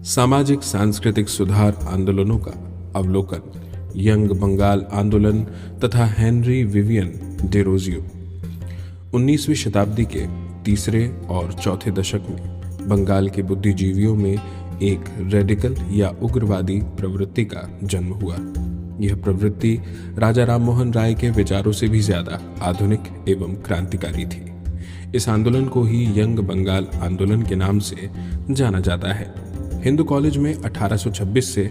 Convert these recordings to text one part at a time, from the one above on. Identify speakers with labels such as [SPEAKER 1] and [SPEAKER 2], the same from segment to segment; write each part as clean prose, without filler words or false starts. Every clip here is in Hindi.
[SPEAKER 1] सामाजिक सांस्कृतिक सुधार आंदोलनों का अवलोकन, यंग बंगाल आंदोलन तथा हेनरी विवियन डेरोजियो। 19वीं शताब्दी के तीसरे और चौथे दशक में बंगाल के बुद्धिजीवियों में एक रेडिकल या उग्रवादी प्रवृत्ति का जन्म हुआ। यह प्रवृत्ति राजा राममोहन राय के विचारों से भी ज्यादा आधुनिक एवं क्रांतिकारी थी। इस आंदोलन को ही यंग बंगाल आंदोलन के नाम से जाना जाता है। हिंदू कॉलेज में 1826 से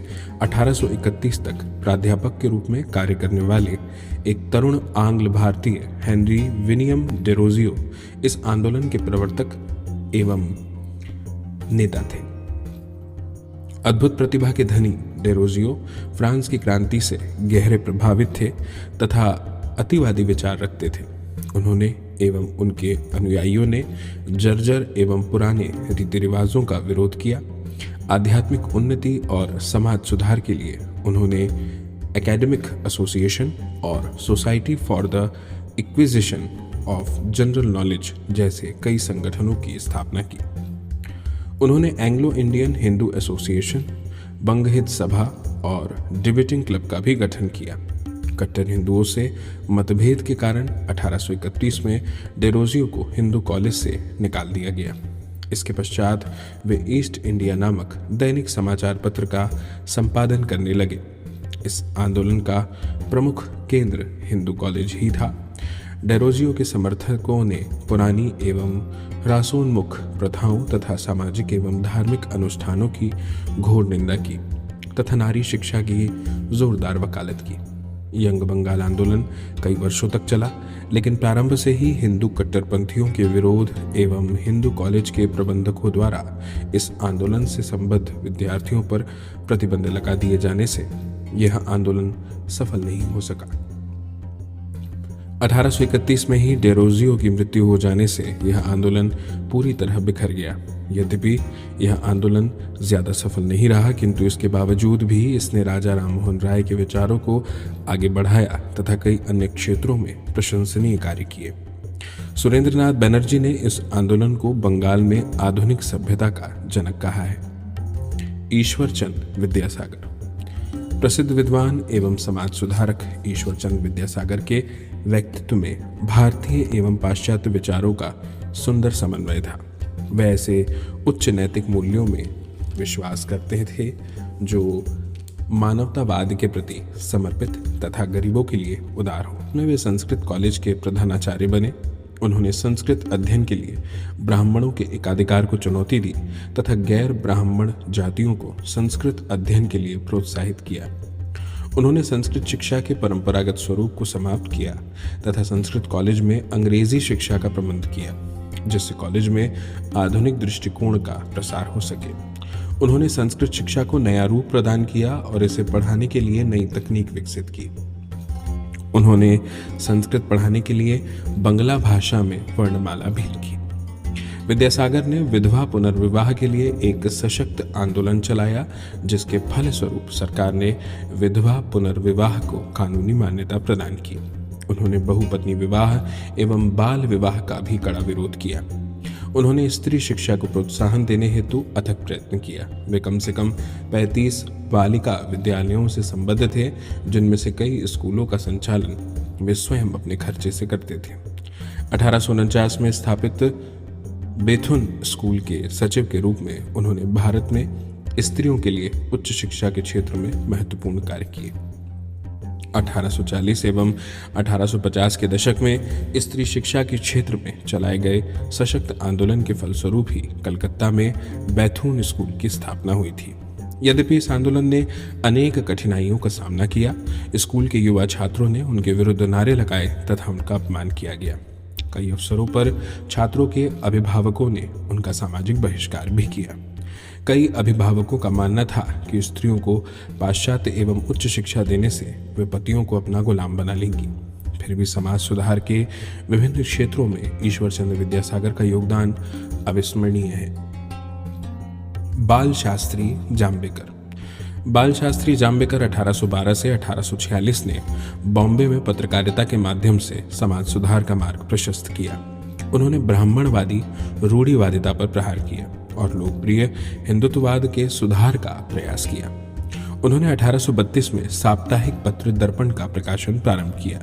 [SPEAKER 1] 1831 तक प्राध्यापक के रूप में कार्य करने वाले एक तरुण आंग्ल भारतीय हेनरी विनियम डेरोजियो इस आंदोलन के प्रवर्तक एवं नेता थे। अद्भुत प्रतिभा के धनी डेरोजियो फ्रांस की क्रांति से गहरे प्रभावित थे तथा अतिवादी विचार रखते थे। उन्होंने एवं उनके अनुयायियों ने जर्जर एवं पुराने रीति रिवाजों का विरोध किया। आध्यात्मिक उन्नति और समाज सुधार के लिए उन्होंने एकेडमिक एसोसिएशन और society for the acquisition of general knowledge जैसे कई संगठनों की स्थापना की। उन्होंने एंग्लो इंडियन हिंदू एसोसिएशन, बंगहित सभा और डिबेटिंग क्लब का भी गठन किया। कट्टर हिंदुओं से मतभेद के कारण 1831 में डेरोजियो को हिंदू कॉलेज से निकाल दिया गया। इसके पश्चात वे ईस्ट इंडिया नामक दैनिक समाचार पत्र का संपादन करने लगे। इस आंदोलन का प्रमुख केंद्र हिंदू कॉलेज ही था। डेरोजियो के समर्थकों ने पुरानी एवं रासोन्मुख प्रथाओं तथा सामाजिक एवं धार्मिक अनुष्ठानों की घोर निंदा की तथा नारी शिक्षा की जोरदार वकालत की। यंग बंगाल आंदोलन कई वर्षों तक चला, लेकिन प्रारंभ से ही हिंदू कट्टरपंथियों के विरोध एवं हिंदू कॉलेज के प्रबंधकों द्वारा इस आंदोलन से संबद्ध विद्यार्थियों पर प्रतिबंध लगा दिए जाने से यह आंदोलन सफल नहीं हो सका। 1831 में ही डेरोजियो की मृत्यु हो जाने से यह आंदोलन पूरी तरह बिखर गया। यद्यपि यह आंदोलन ज्यादा सफल नहीं रहा, किंतु इसके बावजूद भी इसने राजा राममोहन राय के विचारों को आगे बढ़ाया तथा कई अन्य क्षेत्रों में प्रशंसनीय कार्य किए। सुरेंद्रनाथ बनर्जी ने इस आंदोलन को बंगाल में आधुनिक सभ्यता का जनक कहा है। ईश्वरचंद विद्यासागर। प्रसिद्ध विद्वान एवं समाज सुधारक ईश्वरचंद विद्यासागर के व्यक्तित्व में भारतीय एवं पाश्चात्य विचारों का सुंदर समन्वय था। वह ऐसे उच्च नैतिक मूल्यों में विश्वास करते थे जो मानवतावाद के प्रति समर्पित तथा गरीबों के लिए उदार हो। वे संस्कृत कॉलेज के प्रधानाचार्य बने। उन्होंने संस्कृत अध्ययन के लिए ब्राह्मणों के एकाधिकार को चुनौती दी तथा गैर ब्राह्मण जातियों को संस्कृत अध्ययन के लिए प्रोत्साहित किया। उन्होंने संस्कृत शिक्षा के परंपरागत स्वरूप को समाप्त किया तथा संस्कृत कॉलेज में अंग्रेजी शिक्षा का प्रबंध किया, जिससे कॉलेज में आधुनिक दृष्टिकोण का प्रसार हो सके। उन्होंने संस्कृत शिक्षा को नया रूप प्रदान किया और इसे पढ़ाने के लिए नई तकनीक विकसित की। उन्होंने संस्कृत पढ़ाने के लिए बंगला भाषा में वर्णमाला भी लिखी। विद्यासागर ने विधवा पुनर्विवाह के लिए एक सशक्त आंदोलन चलाया, जिसके फलस्वरूप सरकार ने विधवा पुनर्विवाह को कानूनी मान्यता प्रदान की। उन्होंने बहुपत्नी विवाह एवं बाल विवाह का भी कड़ा विरोध किया। उन्होंने स्त्री शिक्षा को प्रोत्साहन देने हेतु अथक प्रयत्न किया। वे कम से कम 35 बालिका विद्यालयों से संबद्ध थे, जिनमें से कई स्कूलों का संचालन वे स्वयं अपने खर्चे से करते थे। 1849 में स्थापित बेथुन स्कूल के सचिव के रूप में उन्होंने भारत में स्त्रियों के लिए उच्च शिक्षा के क्षेत्र में महत्वपूर्ण कार्य किए। 1840 एवं 1850 के दशक में स्त्री शिक्षा के क्षेत्र में चलाए गए सशक्त आंदोलन के फलस्वरूप ही कलकत्ता में बैथून स्कूल की स्थापना हुई थी। यद्यपि इस आंदोलन ने अनेक कठिनाइयों का सामना किया। स्कूल के युवा छात्रों ने उनके विरुद्ध नारे लगाए तथा उनका अपमान किया गया। कई अवसरों पर छात्रों के अभिभावकों ने उनका सामाजिक बहिष्कार भी किया। कई अभिभावकों का मानना था कि स्त्रियों को पाश्चात्य एवं उच्च शिक्षा देने से वे पतियों को अपना गुलाम बना लेंगी। फिर भी समाज सुधार के विभिन्न क्षेत्रों में ईश्वरचंद्र विद्यासागर का योगदान अविस्मरणीय है। बाल शास्त्री जाम्बेकर। बाल शास्त्री जाम्बेकर 1812 से 1846 ने बॉम्बे में पत्रकारिता के माध्यम से समाज सुधार का मार्ग प्रशस्त किया। उन्होंने ब्राह्मणवादी रूढ़िवादिता पर प्रहार किया। और लोकप्रिय हिंदुत्ववाद के सुधार का प्रयास किया। उन्होंने 1832 में साप्ताहिक पत्र दर्पण का प्रकाशन प्रारंभ किया।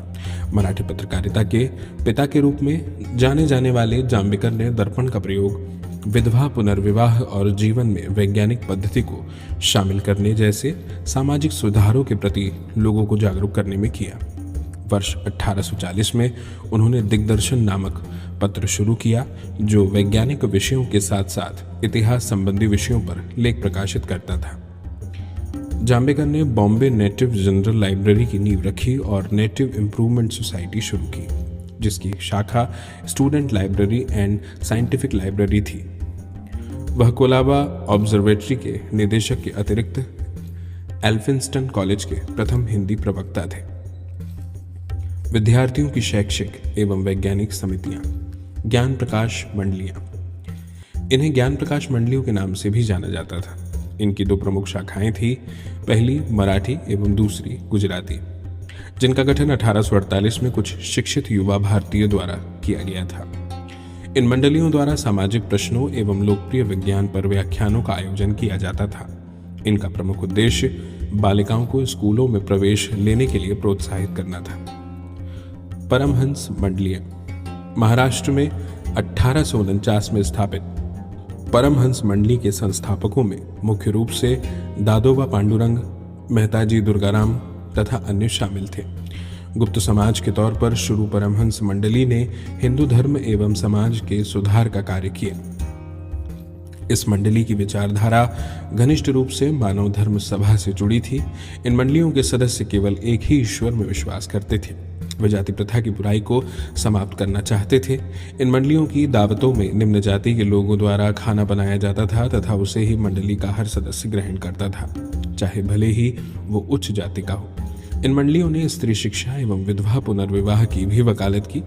[SPEAKER 1] मराठी पत्रकारिता के पिता के रूप में जाने जाने वाले जांबेकर ने दर्पण का प्रयोग विधवा पुनर्विवाह और जीवन में वैज्ञानिक पद्धति को शामिल करने जैसे सामाजिक सुधारों के प्रति लोगों को जागरूक करने में किया। वर्ष 1840 में उन्होंने दिग्दर्शन नामक पत्र शुरू किया, जो वैज्ञानिक विषयों के साथ साथ इतिहास संबंधी विषयों पर लेख प्रकाशित करता था। जांबेकर ने बॉम्बे नेटिव जनरल लाइब्रेरी की नींव रखी और नेटिव इम्प्रूवमेंट सोसाइटी शुरू की, जिसकी शाखा student library and scientific library थी। वह कोलाबा ऑब्जर्वेटरी के निदेशक के अतिरिक्त एल्फिंस्टन कॉलेज के प्रथम हिंदी प्रवक्ता थे। विद्यार्थियों की शैक्षिक एवं वैज्ञानिक समितियां, ज्ञान प्रकाश मंडलियां, इन्हें ज्ञान प्रकाश मंडलियों के नाम से भी जाना जाता था। इनकी दो प्रमुख शाखाएं थी, पहली मराठी एवं दूसरी गुजराती, जिनका गठन 1848 में कुछ शिक्षित युवा भारतीयों द्वारा किया गया था। इन मंडलियों द्वारा सामाजिक प्रश्नों एवं लोकप्रिय विज्ञान पर व्याख्यानों का आयोजन किया जाता था। इनका प्रमुख उद्देश्य बालिकाओं को स्कूलों में प्रवेश लेने के लिए प्रोत्साहित करना था। परमहंस मंडलियां, महाराष्ट्र में 1849 में स्थापित परमहंस मंडली के संस्थापकों में मुख्य रूप से दादोबा पांडुरंग, मेहताजी दुर्गाराम तथा अन्य शामिल थे। गुप्त समाज के तौर पर शुरू परमहंस मंडली ने हिंदू धर्म एवं समाज के सुधार का कार्य किया। इस मंडली की विचारधारा घनिष्ठ रूप से मानव धर्म सभा से जुड़ी थी। इन मंडलियों के सदस्य केवल एक ही ईश्वर में विश्वास करते थे। वे जाति प्रथा की बुराई को समाप्त करना चाहते थे। इन मंडलियों की दावतों में निम्न जाति के लोगों द्वारा खाना बनाया जाता था तथा उसे ही मंडली का हर सदस्य ग्रहण करता था, चाहे भले ही वो उच्च जाति का हो। इन मंडलियों ने स्त्री शिक्षा एवं विधवा पुनर्विवाह की भी वकालत की।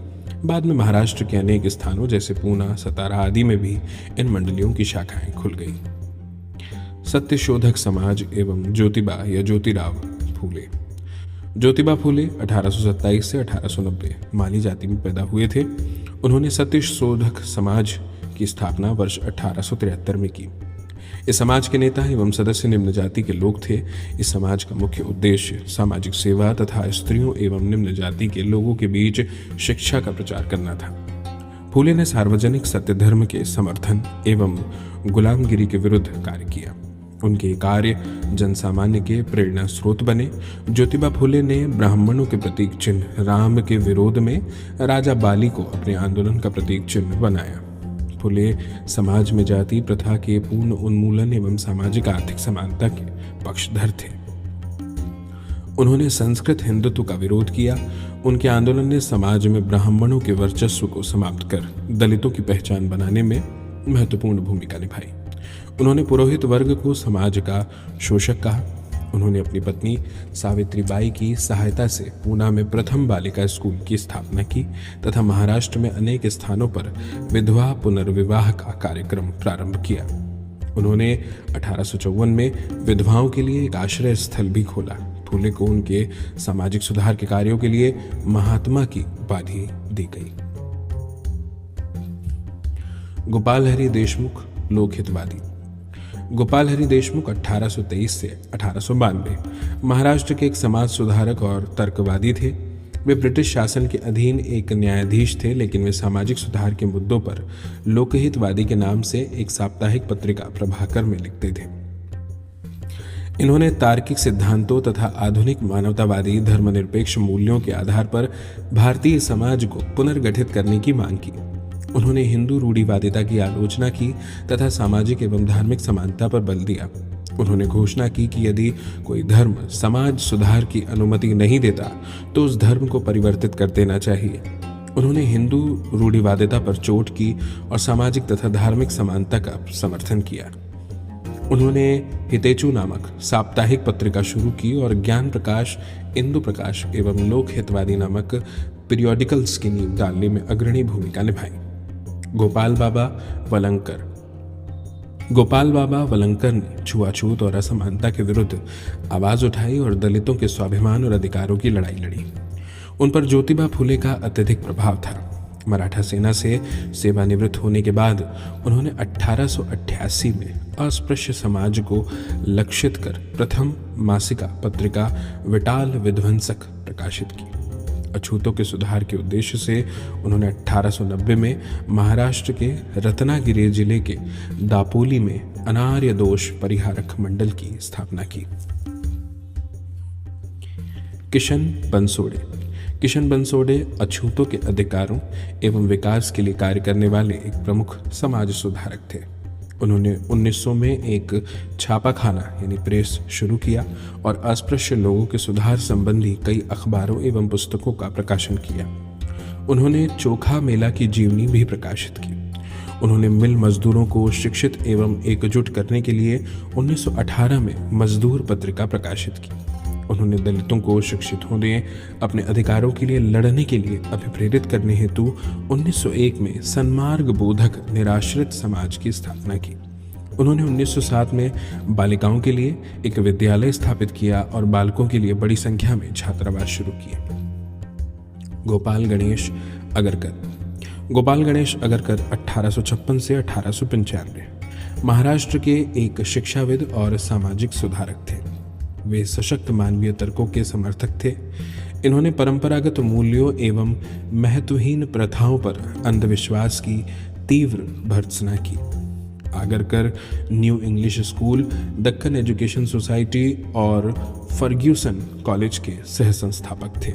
[SPEAKER 1] बाद में महाराष्ट्र के अनेक स्थानों जैसे पूना, सतारा आदि में भी इन मंडलियों की शाखाएं खुल गई। सत्यशोधक समाज एवं ज्योतिबा या ज्योतिराव फूले। ज्योतिबा फूले 1827 से 1890 माली जाति में पैदा हुए थे। उन्होंने सत्यशोधक समाज की स्थापना वर्ष 1873 में की। इस समाज के नेता एवं सदस्य निम्न जाति के लोग थे। इस समाज का मुख्य उद्देश्य सामाजिक सेवा तथा स्त्रियों एवं निम्न जाति के लोगों के बीच शिक्षा का प्रचार करना था। फूले ने सार्वजनिक सत्य धर्म के समर्थन एवं गुलामगिरी के विरुद्ध कार्य किया। उनके कार्य जनसामान्य के प्रेरणा स्रोत बने। ज्योतिबा फूले ने ब्राह्मणों के प्रतीक चिन्ह राम के विरोध में राजा बाली को अपने आंदोलन का प्रतीक चिन्ह बनाया। फूले समाज में जाति प्रथा के पूर्ण उन्मूलन एवं सामाजिक आर्थिक समानता के पक्षधर थे। उन्होंने संस्कृत हिंदुत्व का विरोध किया। उनके आंदोलन ने समाज में ब्राह्मणों के वर्चस्व को समाप्त कर दलितों की पहचान बनाने में महत्वपूर्ण भूमिका निभाई। उन्होंने पुरोहित वर्ग को समाज का शोषक कहा। उन्होंने अपनी पत्नी सावित्रीबाई की सहायता से पूना में प्रथम बालिका स्कूल की स्थापना की तथा महाराष्ट्र में अनेक स्थानों पर विधवा पुनर्विवाह का कार्यक्रम प्रारंभ किया। उन्होंने 1854 में विधवाओं के लिए एक आश्रय स्थल भी खोला। फूले को उनके सामाजिक सुधार के कार्यों के लिए महात्मा की उपाधि दी गई। गोपाल हरि देशमुख, लोकहितवादी। गोपाल हरि देशमुख 1823 से 1892 महाराष्ट्र के एक समाज सुधारक और तर्कवादी थे। वे ब्रिटिश शासन के अधीन एक न्यायाधीश थे, लेकिन वे सामाजिक सुधार के मुद्दों पर लोकहितवादी के नाम से एक साप्ताहिक पत्रिका प्रभाकर में लिखते थे। इन्होंने तार्किक सिद्धांतों तथा आधुनिक मानवतावादी धर्मनिरपेक्ष मूल्यों के आधार पर भारतीय समाज को पुनर्गठित करने की मांग की। उन्होंने हिंदू रूढ़िवादिता की आलोचना की तथा सामाजिक एवं धार्मिक समानता पर बल दिया। उन्होंने घोषणा की कि यदि कोई धर्म समाज सुधार की अनुमति नहीं देता तो उस धर्म को परिवर्तित कर देना चाहिए। उन्होंने हिंदू रूढ़िवादिता पर चोट की और सामाजिक तथा धार्मिक समानता का समर्थन किया। उन्होंने हितेचु नामक साप्ताहिक पत्रिका शुरू की और ज्ञान प्रकाश, इंदु प्रकाश एवं लोकहितवादी नामक पीरियोडिकल्स की नींव डालने में अग्रणी भूमिका निभाई। गोपाल बाबा वलंकर ने छुआछूत और असमानता के विरुद्ध आवाज उठाई और दलितों के स्वाभिमान और अधिकारों की लड़ाई लड़ी। उन पर ज्योतिबा फूले का अत्यधिक प्रभाव था। मराठा सेना से सेवानिवृत्त होने के बाद उन्होंने 1888 में अस्पृश्य समाज को लक्षित कर प्रथम मासिका पत्रिका विटाल विध्वंसक प्रकाशित की। अछूतों के सुधार के उद्देश्य से उन्होंने 1890 में महाराष्ट्र के रत्नागिरी जिले के दापोली में अनार्य दोष परिहारक मंडल की स्थापना की। किशन बंसोड़े। किशन बंसोड़े अछूतों के अधिकारों एवं विकास के लिए कार्य करने वाले एक प्रमुख समाज सुधारक थे। उन्होंने 1900 में एक छापाखाना यानी प्रेस शुरू किया और अस्पृश्य लोगों के सुधार संबंधी कई अखबारों एवं पुस्तकों का प्रकाशन किया। उन्होंने चोखा मेला की जीवनी भी प्रकाशित की। उन्होंने मिल मजदूरों को शिक्षित एवं एकजुट करने के लिए 1918 में मजदूर पत्रिका प्रकाशित की। उन्होंने दलितों को शिक्षित होने, अपने अधिकारों के लिए लड़ने के लिए अभिप्रेरित करने हेतु 1901 में सन्मार्ग बोधक निराश्रित समाज की स्थापना की। उन्होंने 1907 में बालिकाओं के लिए एक विद्यालय स्थापित किया और बालकों के लिए बड़ी संख्या में छात्रावास शुरू किए। गोपाल गणेश अगरकर। गोपाल गणेश अगरकर 1856 से 1895 महाराष्ट्र के एक शिक्षाविद और सामाजिक सुधारक थे। वे सशक्त मानवीय तर्कों के समर्थक थे। इन्होंने परंपरागत मूल्यों एवं महत्वहीन प्रथाओं पर अंधविश्वास की तीव्र भर्त्सना की। Agarkar new English school, Deccan education society और फर्ग्यूसन कॉलेज के सह संस्थापक थे।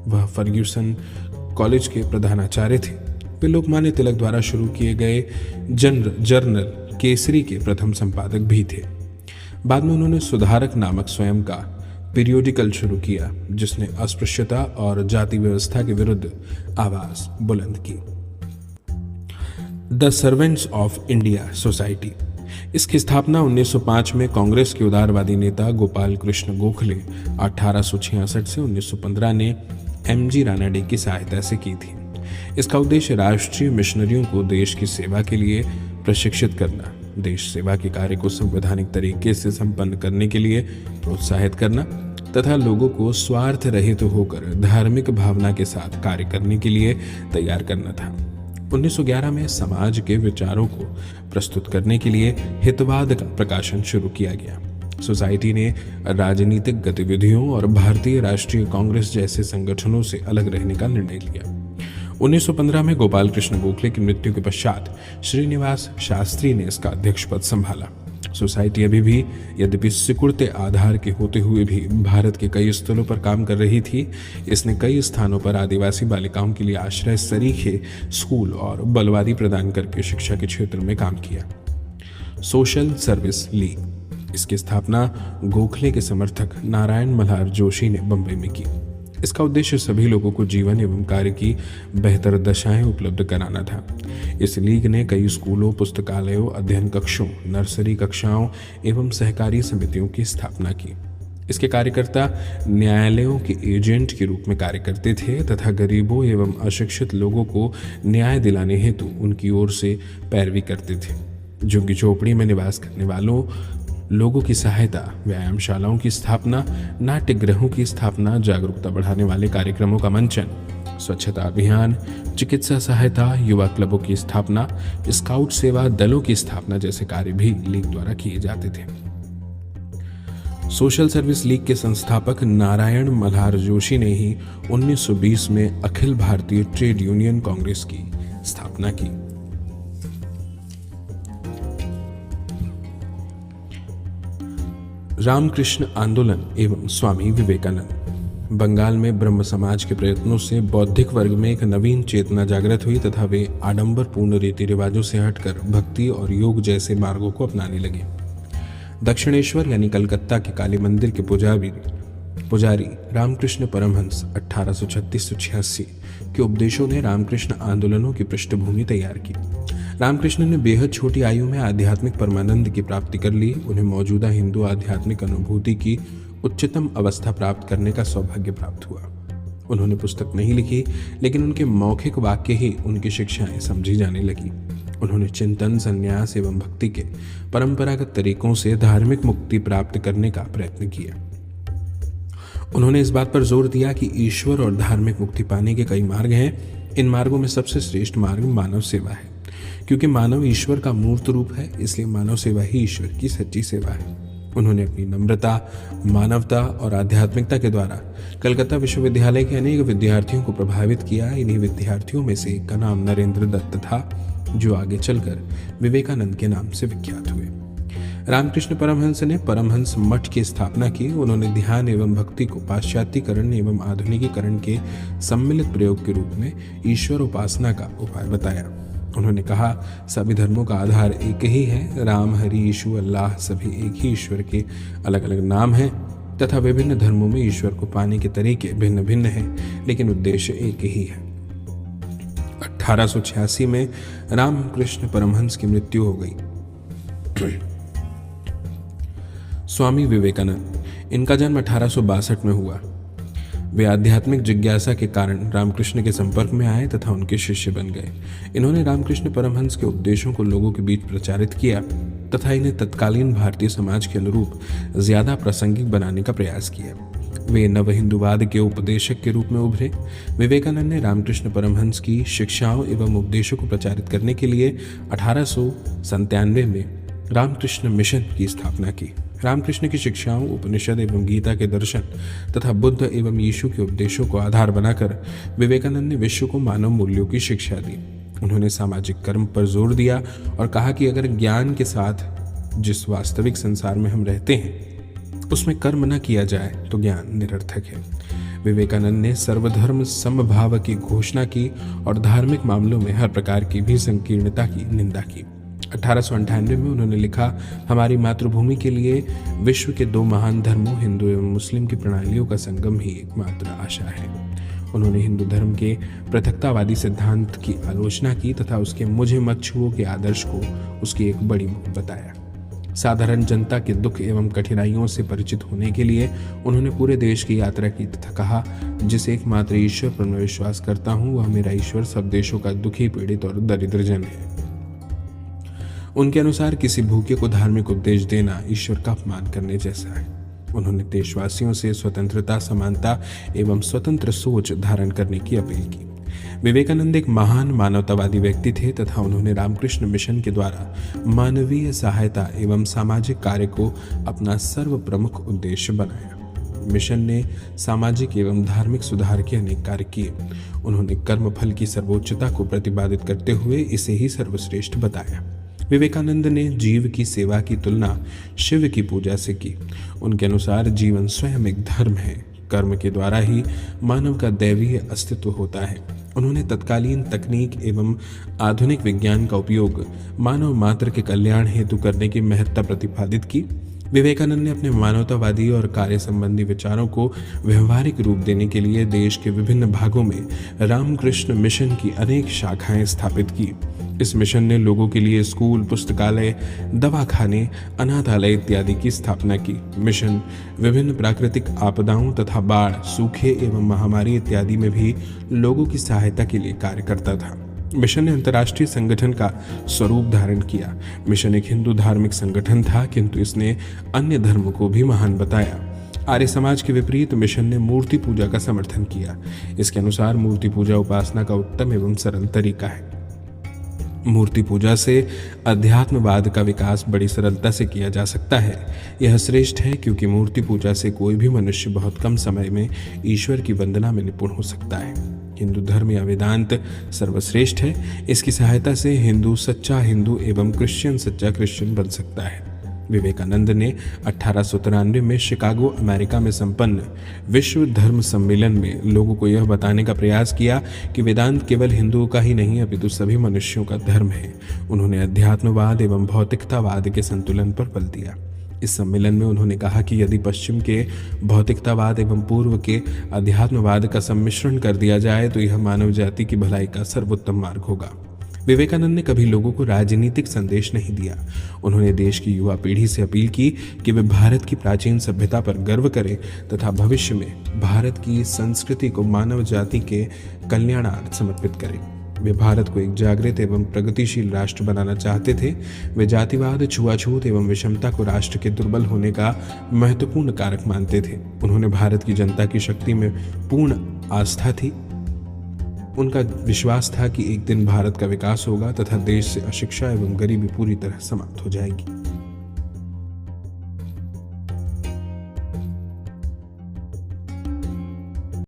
[SPEAKER 1] वह फर्ग्यूसन कॉलेज के प्रधानाचार्य थे। वे लोकमान्य तिलक द्वारा शुरू किए गए जर्नल केसरी के प्रथम संपादक भी थे। बाद में उन्होंने सुधारक नामक स्वयं का पीरियोडिकल शुरू किया, जिसने अस्पृश्यता और जाति व्यवस्था के विरुद्ध आवाज बुलंद की। The servants of India society. इसकी स्थापना 1905 में कांग्रेस के उदारवादी नेता गोपाल कृष्ण गोखले 1866 से 1915 ने एमजी रानाडे की सहायता से की थी। इसका उद्देश्य राष्ट्रीय मिशनरियों को देश की सेवा के लिए प्रशिक्षित करना, देश सेवा के कार्य को संवैधानिक तरीके से संपन्न करने के लिए प्रोत्साहित करना तथा लोगों को स्वार्थ रहित होकर धार्मिक भावना के साथ कार्य करने के लिए तैयार करना था। 1911 में समाज के विचारों को प्रस्तुत करने के लिए हितवाद का प्रकाशन शुरू किया गया। सोसाइटी ने राजनीतिक गतिविधियों और भारतीय राष्ट्रीय कांग्रेस जैसे संगठनों से अलग रहने का निर्णय लिया। 1915 में गोपाल कृष्ण गोखले की मृत्यु के पश्चात श्रीनिवास शास्त्री ने इसका अध्यक्ष पद संभाला। सोसाइटी अभी भी यद्यपि सिकुड़ते आधार के होते हुए भी भारत के कई स्थलों पर काम कर रही थी। इसने कई स्थानों पर आदिवासी बालिकाओं के लिए आश्रय सरीखे स्कूल और बलवादी प्रदान करके शिक्षा के क्षेत्र में काम किया। Social service league. इसकी स्थापना गोखले के समर्थक नारायण मल्हार जोशी ने बंबई में की। इसका उद्देश्य सभी लोगों को जीवन एवं कार्य की बेहतर दशाएं उपलब्ध कराना था। इस लीग ने कई स्कूलों, पुस्तकालयों, अध्ययन कक्षों, नर्सरी कक्षाओं एवं सहकारी समितियों की स्थापना की। इसके कार्यकर्ता न्यायालयों के एजेंट के रूप में कार्य करते थे तथा गरीबों एवं अशिक्षित लोगों को न्याय दिलाने हेतु उनकी ओर से पैरवी करते थे। झुग्गी झोपड़ी में निवास करने वालों लोगों की सहायता, व्यायामशालाओं की स्थापना, नाट्यगृहों की स्थापना, जागरूकता बढ़ाने वाले कार्यक्रमों का मंचन, स्वच्छता अभियान, चिकित्सा सहायता, युवा क्लबों की स्थापना, स्काउट सेवा दलों की स्थापना जैसे कार्य भी लीग द्वारा किए जाते थे। सोशल सर्विस लीग के संस्थापक नारायण मल्हार जोशी ने ही 1920 में अखिल भारतीय ट्रेड यूनियन कांग्रेस की स्थापना की। रामकृष्ण आंदोलन एवं स्वामी विवेकानंद। बंगाल में ब्रह्म समाज के प्रयत्नों से बौद्धिक वर्ग में एक नवीन चेतना जागृत हुई तथा वे आडंबरपूर्ण रीति रिवाजों से हटकर भक्ति और योग जैसे मार्गों को अपनाने लगे। दक्षिणेश्वर यानी कलकत्ता के काली मंदिर के पुजारी रामकृष्ण परमहंस 1836-86 के उपदेशों ने रामकृष्ण आंदोलनों की पृष्ठभूमि तैयार की। रामकृष्ण ने बेहद छोटी आयु में आध्यात्मिक परमानंद की प्राप्ति कर ली। उन्हें मौजूदा हिंदू आध्यात्मिक अनुभूति की उच्चतम अवस्था प्राप्त करने का सौभाग्य प्राप्त हुआ। उन्होंने पुस्तक नहीं लिखी, लेकिन उनके मौखिक वाक्य ही उनकी शिक्षाएं समझी जाने लगी। उन्होंने चिंतन, संन्यास एवं भक्ति के परंपरागत तरीकों से धार्मिक मुक्ति प्राप्त करने का प्रयत्न किया। उन्होंने इस बात पर जोर दिया कि ईश्वर और धार्मिक मुक्ति पाने के कई मार्ग हैं, इन मार्गों में सबसे श्रेष्ठ मार्ग मानव सेवा है, क्योंकि मानव ईश्वर का मूर्त रूप है, इसलिए मानव सेवा ही ईश्वर की सच्ची सेवा है। उन्होंने अपनी नम्रता, मानवता और आध्यात्मिकता के द्वारा कलकत्ता विश्वविद्यालय के अनेक विद्यार्थियों को प्रभावित किया। इन्हीं विद्यार्थियों में से एक का नाम नरेंद्र दत्त था, जो आगे चलकर विवेकानंद के नाम से विख्यात हुए। रामकृष्ण परमहंस ने परमहंस मठ की स्थापना की। उन्होंने ध्यान एवं भक्ति को पाश्चात्यकरण एवं आधुनिकीकरण के सम्मिलित प्रयोग के रूप में ईश्वर उपासना का उपाय बताया। उन्होंने कहा, सभी धर्मों का आधार एक ही है, राम, हरि, यीशु, अल्लाह, सभी एक ही ईश्वर के अलग अलग नाम हैं तथा विभिन्न धर्मों में ईश्वर को पाने के तरीके भिन्न भिन्न हैं, लेकिन उद्देश्य एक ही है। 1886 में रामकृष्ण परमहंस की मृत्यु हो गई। स्वामी विवेकानंद, इनका जन्म 1862 में हुआ। वे आध्यात्मिक जिज्ञासा के कारण रामकृष्ण के संपर्क में आए तथा उनके शिष्य बन गए। इन्होंने रामकृष्ण परमहंस के उपदेशों को लोगों के बीच प्रचारित किया तथा इन्हें तत्कालीन भारतीय समाज के अनुरूप ज्यादा प्रासंगिक बनाने का प्रयास किया। वे नव हिंदूवाद के उपदेशक के रूप में उभरे। विवेकानंद ने रामकृष्ण परमहंस की शिक्षाओं एवं उपदेशों को प्रचारित करने के लिए 1897 में रामकृष्ण मिशन की स्थापना की। रामकृष्ण की शिक्षाओं, उपनिषद एवं गीता के दर्शन तथा बुद्ध एवं यीशु के उपदेशों को आधार बनाकर विवेकानंद ने विश्व को मानव मूल्यों की शिक्षा दी। उन्होंने सामाजिक कर्म पर जोर दिया और कहा कि अगर ज्ञान के साथ जिस वास्तविक संसार में हम रहते हैं उसमें कर्म न किया जाए तो ज्ञान निरर्थक है। विवेकानंद ने सर्वधर्म समभाव की घोषणा की और धार्मिक मामलों में हर प्रकार की भी संकीर्णता की निंदा की। 1898 में उन्होंने लिखा, हमारी मातृभूमि के लिए विश्व के दो महान धर्मों हिंदू एवं मुस्लिम की प्रणालियों का संगम ही एकमात्र आशा है। उन्होंने हिंदू धर्म के पृथकतावादी सिद्धांत की आलोचना की तथा उसके मुझे मत छुओ के आदर्श को उसकी एक बड़ी भूल बताया। साधारण जनता के दुख एवं कठिनाइयों से परिचित होने के लिए उन्होंने पूरे देश की यात्रा की तथा कहा, जिस एकमात्र ईश्वर पर मैं विश्वास करता हूँ वह मेरा ईश्वर सब देशों का दुखी, पीड़ित और दरिद्र जन है। उनके अनुसार किसी भूखे को धार्मिक उपदेश देना ईश्वर का अपमान करने जैसा है। उन्होंने देशवासियों से स्वतंत्रता, समानता एवं स्वतंत्र सोच धारण करने की अपील की। विवेकानंद एक महान मानवतावादी व्यक्ति थे तथा उन्होंने रामकृष्ण मिशन के द्वारा मानवीय सहायता एवं सामाजिक कार्य को अपना सर्व प्रमुख उद्देश्य बनाया। मिशन ने सामाजिक एवं धार्मिक सुधार के अनेक कार्य किए। उन्होंने कर्मफल की सर्वोच्चता को प्रतिपादित करते हुए इसे ही सर्वश्रेष्ठ बताया। विवेकानंद ने जीव की सेवा की तुलना शिव की पूजा से की। उनके अनुसार जीवन स्वयं एक धर्म है, कर्म के द्वारा ही मानव का दैवीय अस्तित्व होता है। उन्होंने तत्कालीन तकनीक एवं आधुनिक विज्ञान का उपयोग मानव मात्र के कल्याण हेतु करने की महत्ता प्रतिपादित की। विवेकानंद ने अपने मानवतावादी और कार्य संबंधी विचारों को व्यवहारिक रूप देने के लिए देश के विभिन्न भागों में रामकृष्ण मिशन की अनेक शाखाएं स्थापित की। इस मिशन ने लोगों के लिए स्कूल, पुस्तकालय, दवाखाने, अनाथालय इत्यादि की स्थापना की। मिशन विभिन्न प्राकृतिक आपदाओं तथा बाढ़, सूखे एवं महामारी इत्यादि में भी लोगों की सहायता के लिए कार्य करता था। मिशन ने अंतर्राष्ट्रीय संगठन का स्वरूप धारण किया। मिशन एक हिंदू धार्मिक संगठन था, किंतु इसने अन्य धर्मों को भी महान बताया। आर्य समाज के विपरीत मिशन ने मूर्ति पूजा का समर्थन किया। इसके अनुसार मूर्ति पूजा उपासना का उत्तम एवं सरल तरीका है। मूर्ति पूजा से अध्यात्मवाद का विकास बड़ी सरलता से किया जा सकता है। यह श्रेष्ठ है क्योंकि मूर्ति पूजा से कोई भी मनुष्य बहुत कम समय में ईश्वर की वंदना में निपुण हो सकता है। हिंदू धर्म या वेदांत सर्वश्रेष्ठ है। इसकी सहायता से हिंदू सच्चा हिंदू एवं क्रिश्चियन सच्चा क्रिश्चियन बन सकता है। विवेकानंद ने 1893 में शिकागो, अमेरिका में संपन्न विश्व धर्म सम्मेलन में लोगों को यह बताने का प्रयास किया कि वेदांत केवल हिंदुओं का ही नहीं अपितु सभी मनुष्यों का धर्म है। उन्होंने अध्यात्मवाद एवं भौतिकतावाद के संतुलन पर बल दिया। इस सम्मेलन में उन्होंने कहा कि यदि पश्चिम के भौतिकतावाद एवं पूर्व के अध्यात्मवाद का सम्मिश्रण कर दिया जाए तो यह मानव जाति की भलाई का सर्वोत्तम मार्ग होगा। विवेकानंद ने कभी लोगों को राजनीतिक संदेश नहीं दिया। उन्होंने देश की युवा पीढ़ी से अपील की कि वे भारत की प्राचीन सभ्यता पर गर्व करें तथा भविष्य में भारत की संस्कृति को मानव जाति के कल्याणार्थ समर्पित करें। वे भारत को एक जागृत एवं प्रगतिशील राष्ट्र बनाना चाहते थे। वे जातिवाद, छुआछूत एवं विषमता को राष्ट्र के दुर्बल होने का महत्वपूर्ण कारक मानते थे। उन्होंने भारत की जनता की शक्ति में पूर्ण आस्था थी। उनका विश्वास था कि एक दिन भारत का विकास होगा तथा देश से अशिक्षा एवं गरीबी पूरी तरह समाप्त हो जाएगी।